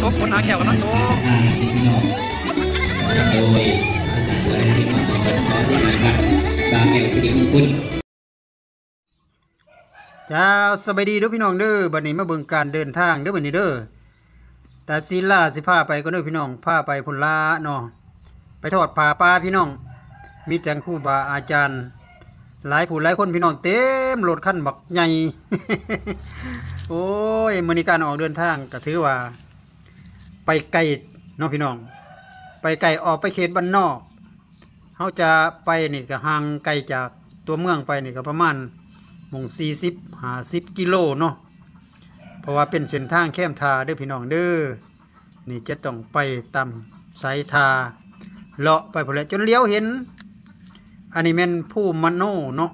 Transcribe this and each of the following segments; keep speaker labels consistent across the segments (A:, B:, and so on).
A: ตกคนหาแก้วกันนะตก
B: โดยอาจารย์อะไรที่มาสอนขอที่การบัตรบาแก้วสิริมงคล
C: จ้าสบายดีเด้อพี่น้องเด้อบัดนี้มาเบิ่งการเดินทางเด้อบัดนี้เด้อแต่ศิลาสิพาไปก็เด้อพี่น้องพาไปพุ่นลาเนาะไปทอดผ้าป่าพี่น้องมีจังครูบาอาจารย์หลายผู้หลายคนพี่น้องเต็มรถคันบักใหญ่ โอ้ยมื้อนี้การออกเดินทางก็ถือว่าไปไกลเนาะพี่น้องไปไกลออกไปเขตบ้านนอกเฮาจะไปนี่ก็ห่างไกลจากตัวเมืองไปนี่ก็ประมาณ40-50 กิโลเนาะเพราะว่าเป็นเส้นทางแคมทาเด้อพี่น้องเด้อนี่จะต้องไปตามสายทาเลาะไปพุ่นแหละจนเลี้ยวเห็นอันนี้แม่นผู้มโนเนาะ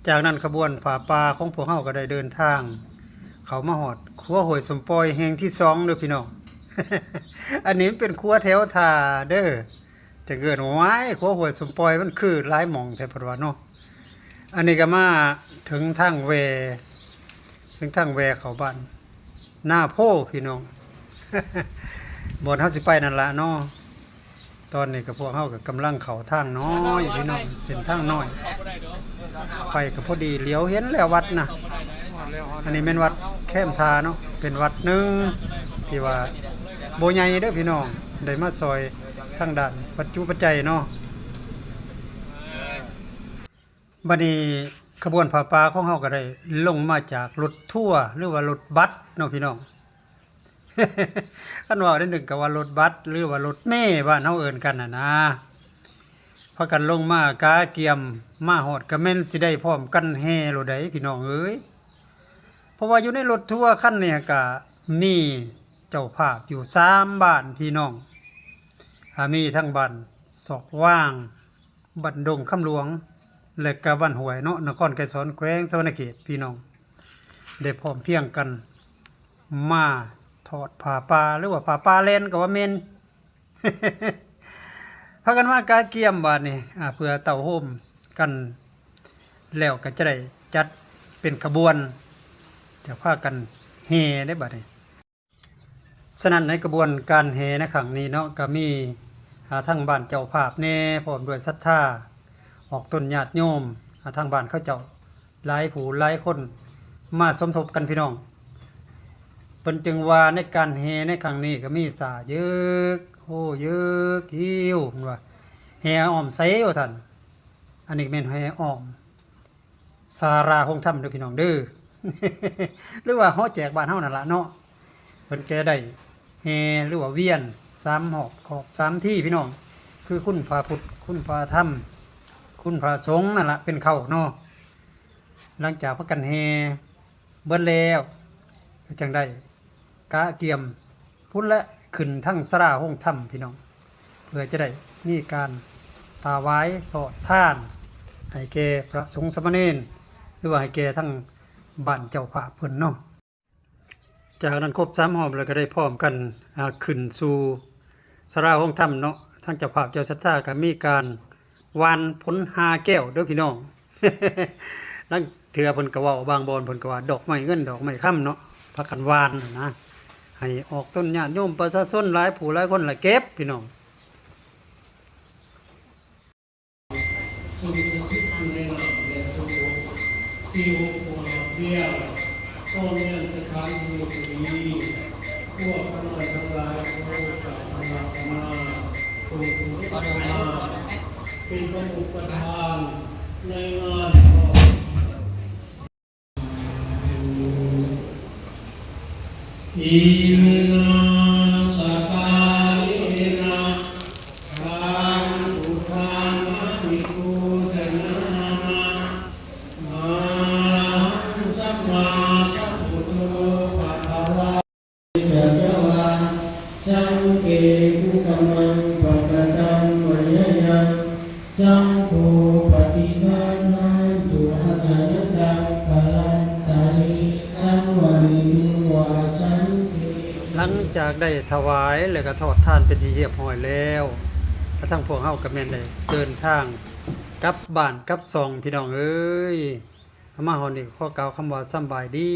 C: จากนั้นขบวนผ้าป่าของพวกเฮาก็ได้เดินทางเขามาฮอดครัวห้วยสมปอยแห่งที่2เด้อพี่น้อง อันนี้เป็นครัวแถวทาเด้อจะเกิดไว้ครัวห้วยสมปอยมันคือหลายหม่องแท้เพิ่นว่าเนาะอันนี้ก็มาถึงทางแวเข้าบ้านหน้าโพพี่น้อง บ่อนเฮาสิไปนั่นล่ะเนาะตอนนี้ก็พวกเฮาก็กำลังเข้าทางน้อยพี่น้องเส้นทางน้อยไปก็พอดีเลี้ยวเห็นแล้ววัดนะอันนี้เป็นวัดแคมทาเนาะเป็นวัดหนึงที่ว่าบ่ใหญ่เด้อพี่น้องได้มาซอยทางด้านปัจจุปัจจัยเนาะบัดนี้ขบวนผ้าป่าของเฮาก็ได้ลงมาจากรถทัวร์หรือว่ารถบัสเนาะพี่น้อง คันว่าได้หนึ่งก็ว่ารถบัสหรือว่ารถเมล์บ้านเฮาเอิ้นกันน่ะนะพากันลงมากาเกียมมาฮอดก็แม่นสิได้พร้อมกันแฮ่โลดใดพี่น้องเอ้ยเพราะว่าอยู่ในรถทัวร์คันนี้ก็มีเจ้าภาพอยู่3บ้านพี่น้องมีทั้งบ้านศอกว่างบ้านดงคำหลวงและก็บ้านห้วยเนาะนครไกรสอนแขวงสวรรณเขตพี่น้องได้พร้อมเพรียงกันมาทอดผ้าป่าหรือว่าผ้าป่าแลนก็ว่าแม่น พากันมากาเกียมบาดนี้เพื่อเต่าโฮมกันแล้วก็จะได้จัดเป็นขบวนจะพากันแห่ได้บัดนี้ฉะนั้นในกระบวนการแห่ในครั้งนี้เนาะก็มีทั้งบ้านเจ้าภาพแน่พร้อมด้วยศรัทธาออกต้นญาติโยมทางบ้านเขาเจ้าหลายผู้หลายคนมาสมทบกันพี่น้องเพิ่นจึงว่าในการแห่ในครั้งนี้ก็มีสาเยอะโอ้เยอะคิวเพิ่นว่าแห่อ้อมไสว่าซั่นอันนี้แม่นแห่อ้อมสาราคงธรรมเด้อพี่น้องเด้อ หรือว่าเฮาแจกบ้านเฮานั่นล่ะเนาะเพิ่นแกได้แห่หรือว่าเวียน3หอกขอบ3ที่พี่น้องคือคุณพระพุทธคุณพระธรรมคุณพระสงฆ์นั่นล่ะเป็นเข้าเนาะหลังจากพากันแห่เบิดแล้วจังได้กะเกียมพุ่นและขึ้นทั้งสราห้องถ้ำพี่น้องเพื่อจะได้มีการถวายทอดทานให้แก่พระสงฆ์สามเณรหรือว่าให้แก่ทั้งบ้านเจ้าภาพเพิ่นเนาะจากนั้นครบ3หอมแล้วก็ได้พร้อมกันขึ้นสู่สราห้องถ้ำเนาะทั้งเจ้าภาพเจ้าศรัทธาก็มีการวานผล5แก้วเด้อพี่น้อง นั่นเถื่อเพิ่นก็เว้าบางบอนเพิ่นก็ว่าดอกไม้เงินดอกไม้ค่ำเนาะพากันวานนะให้ออกต้นญาติโยมประชาชนหลายผู้หลายคนละเก็บพี่น้อง
D: เป็นประมุขประธานในงานอิมินาสกาเลนะขันตุทานามิตุเตนะมาหังสัมมาสัมพุทโธภะคะวะเจ้าเจ้าวาสังเกตุกัมมังปะกะตังมะยะยังสังโฆปฏิฆานันตุอาจารย์ตังกาลันตาลิสังวริวาสัน
C: หลังจากได้ถวายแล้วก็ทอดทานเป็นที่เรียบร้อยแล้วกระทั่งพวกเฮาก็แม่นได้เดินทางกลับบ้านกลับซองพี่น้องเอ้ยมาฮอดนี่ขอกล่าวคำว่าสำบายดี